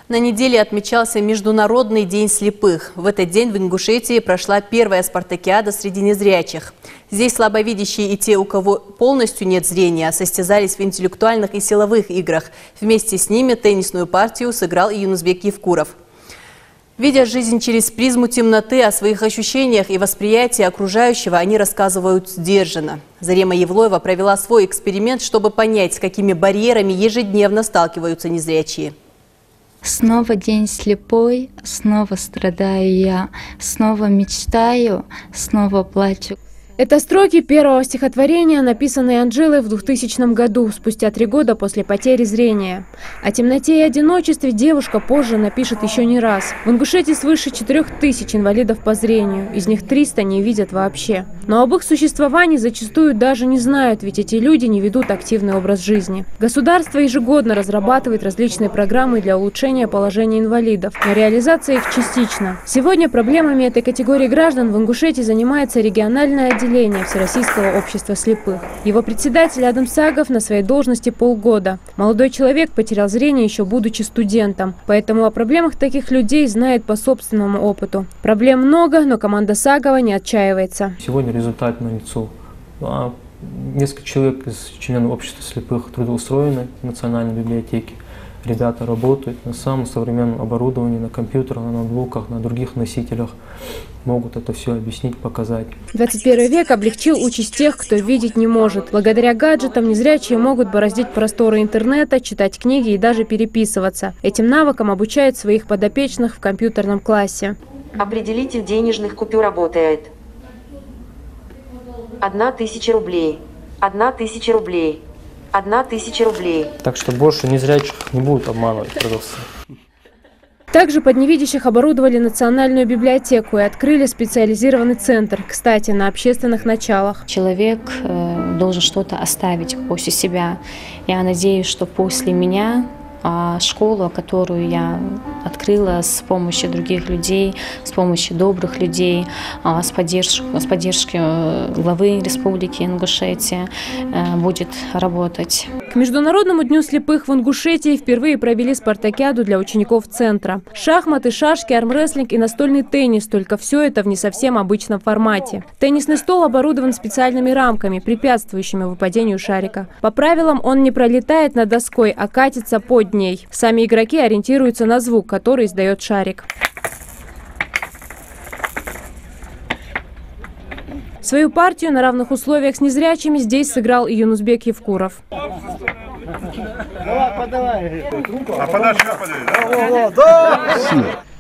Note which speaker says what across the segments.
Speaker 1: На неделе отмечался Международный день слепых. В этот день в Ингушетии прошла первая спартакиада среди незрячих. Здесь слабовидящие и те, у кого полностью нет зрения, состязались в интеллектуальных и силовых играх. Вместе с ними теннисную партию сыграл и Юнусбек Евкуров. Видя жизнь через призму темноты, о своих ощущениях и восприятии окружающего они рассказывают сдержанно. Зарема Евлоева провела свой эксперимент, чтобы понять, с какими барьерами ежедневно сталкиваются незрячие.
Speaker 2: Снова день слепой, снова страдаю я, снова мечтаю, снова плачу.
Speaker 3: Это строки первого стихотворения, написанные Анжелой в 2000 году, спустя 3 года после потери зрения. О темноте и одиночестве девушка позже напишет еще не раз. В Ингушетии свыше 4000 инвалидов по зрению, из них 300 не видят вообще. Но об их существовании зачастую даже не знают, ведь эти люди не ведут активный образ жизни. Государство ежегодно разрабатывает различные программы для улучшения положения инвалидов, но реализация их частична. Сегодня проблемами этой категории граждан в Ингушетии занимается региональное отделение Всероссийского общества слепых. Его председатель Адам Сагов на своей должности полгода. Молодой человек потерял зрение еще будучи студентом, поэтому о проблемах таких людей знает по собственному опыту. Проблем много, но команда Сагова не отчаивается.
Speaker 4: Сегодня результат налицо. Несколько человек из членов общества слепых трудоустроены в Национальной библиотеке. Ребята работают на самом современном оборудовании, на компьютерах, на ноутбуках, на других носителях. Могут это все объяснить, показать.
Speaker 3: 21 век облегчил участь тех, кто видеть не может. Благодаря гаджетам незрячие могут бороздить просторы интернета, читать книги и даже переписываться. Этим навыкам обучают своих подопечных в компьютерном классе.
Speaker 5: Определитель денежных купюр работает. 1000 рублей. 1000 рублей. 1000 рублей.
Speaker 4: Так что больше незрячих не будут обманывать продавцы.
Speaker 3: Также под невидящих оборудовали национальную библиотеку и открыли специализированный центр, кстати, на общественных началах.
Speaker 2: Человек должен что-то оставить после себя. Я надеюсь, что после меня школу, которую я открыла с помощью других людей, с помощью добрых людей, с поддержки главы Республики Ингушетия, будет работать.
Speaker 3: К Международному дню слепых в Ингушетии впервые провели спартакиаду для учеников центра. Шахматы, шашки, армрестлинг и настольный теннис, только все это в не совсем обычном формате. Теннисный стол оборудован специальными рамками, препятствующими выпадению шарика. По правилам он не пролетает над доской, а катится под ней. Сами игроки ориентируются на звук, который издает шарик. Свою партию на равных условиях с незрячими здесь сыграл и Юнусбек Евкуров.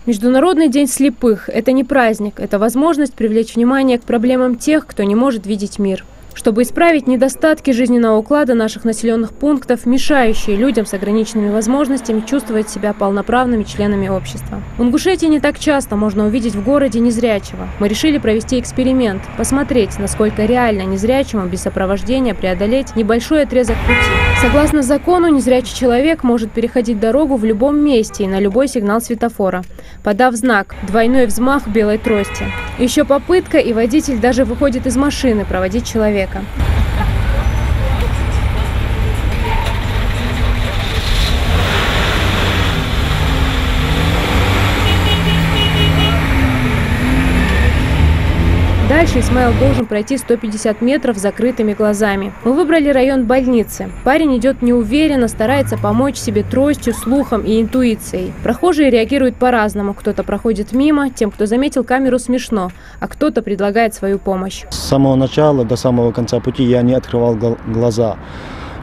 Speaker 3: Международный день слепых – это не праздник, это возможность привлечь внимание к проблемам тех, кто не может видеть мир. Чтобы исправить недостатки жизненного уклада наших населенных пунктов, мешающие людям с ограниченными возможностями чувствовать себя полноправными членами общества. В Ингушетии не так часто можно увидеть в городе незрячего. Мы решили провести эксперимент, посмотреть, насколько реально незрячему без сопровождения преодолеть небольшой отрезок пути. Согласно закону, незрячий человек может переходить дорогу в любом месте и на любой сигнал светофора, подав знак «двойной взмах белой трости». Еще попытка, и водитель даже выходит из машины проводить человека. Дальше Исмаил должен пройти 150 метров с закрытыми глазами. Мы выбрали район больницы. Парень идет неуверенно, старается помочь себе тростью, слухом и интуицией. Прохожие реагируют по-разному. Кто-то проходит мимо, тем, кто заметил камеру, смешно, а кто-то предлагает свою помощь.
Speaker 6: С самого начала до самого конца пути я не открывал глаза.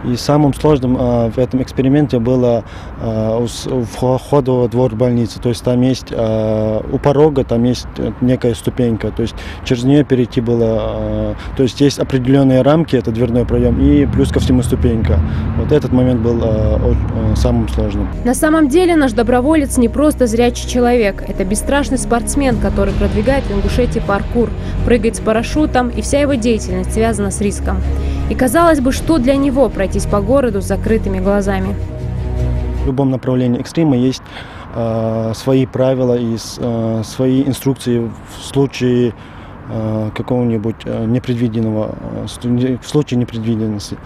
Speaker 6: И самым сложным в этом эксперименте было вход во двор больницы. То есть там есть у порога там есть некая ступенька. То есть через нее перейти было. То есть есть определенные рамки, это дверной проем, и плюс ко всему ступенька. Вот этот момент был самым сложным.
Speaker 3: На самом деле наш доброволец не просто зрячий человек. Это бесстрашный спортсмен, который продвигает в Ингушетии паркур, прыгает с парашютом, и вся его деятельность связана с риском. И казалось бы, что для него пройтись по городу с закрытыми глазами.
Speaker 6: В любом направлении экстрима есть свои правила и свои инструкции в случае какого-нибудь непредвиденного, в случае непредвиденности.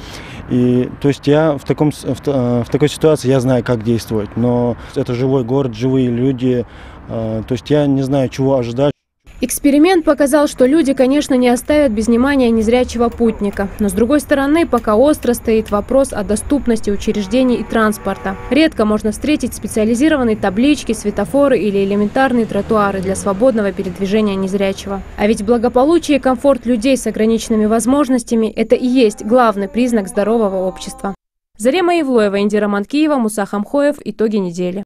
Speaker 6: И то есть я в такой ситуации я знаю, как действовать, но это живой город, живые люди, то есть я не знаю, чего ожидать.
Speaker 3: Эксперимент показал, что люди, конечно, не оставят без внимания незрячего путника. Но, с другой стороны, пока остро стоит вопрос о доступности учреждений и транспорта. Редко можно встретить специализированные таблички, светофоры или элементарные тротуары для свободного передвижения незрячего. А ведь благополучие и комфорт людей с ограниченными возможностями – это и есть главный признак здорового общества. Зарема Ивлоева, Индира Манкиева, Муса Хамхоев. Итоги недели.